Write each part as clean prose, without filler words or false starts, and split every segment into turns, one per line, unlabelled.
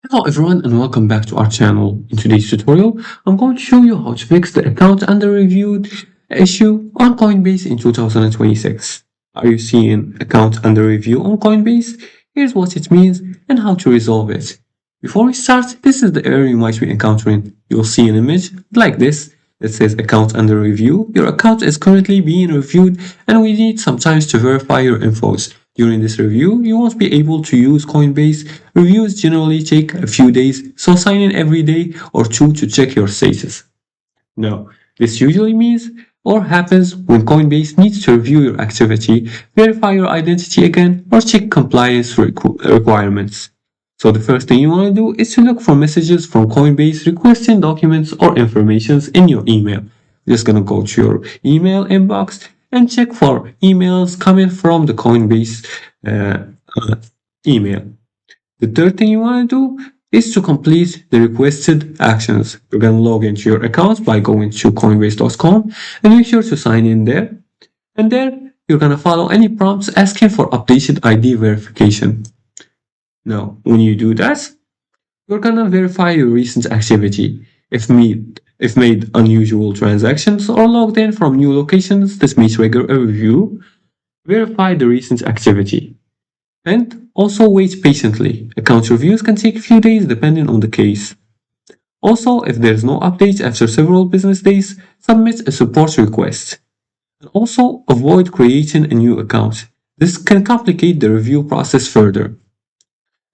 Hello everyone and welcome back to our channel. In today's tutorial, I'm going to show you how to fix the account under reviewed issue on Coinbase in 2026. Are you seeing account under review on Coinbase? Here's what it means and how to resolve it. Before we start, this is the error you might be encountering. You'll see an image like this that says account under review. Your account is currently being reviewed and we need some time to verify your infos. During this review, you won't be able to use Coinbase. Reviews generally take a few days, so sign in every day or two to check your status. Now, this usually means or happens when Coinbase needs to review your activity, verify your identity again, or check compliance requirements. So the first thing you want to do is to look for messages from Coinbase requesting documents or informations in your email. You're just going to go to your email inbox and check for emails coming from the Coinbase email. The third thing you want to do is to complete the requested actions. You're going to log into your account by going to coinbase.com and make sure to sign in there. And there, you're going to follow any prompts asking for updated ID verification. Now, when you do that, you're going to verify your recent activity. If made unusual transactions or logged in from new locations, this may trigger a review. Verify the recent activity. And also wait patiently. Account reviews can take a few days depending on the case. Also, if there's no update after several business days, submit a support request. And also avoid creating a new account. This can complicate the review process further.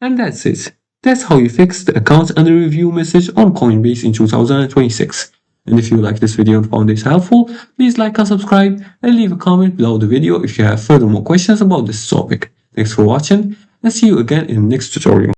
And that's it. That's how you fix the account under review message on Coinbase in 2026. And if you like this video and found this helpful, please like and subscribe and leave a comment below the video if you have furthermore questions about this topic. Thanks for watching and see you again in the next tutorial.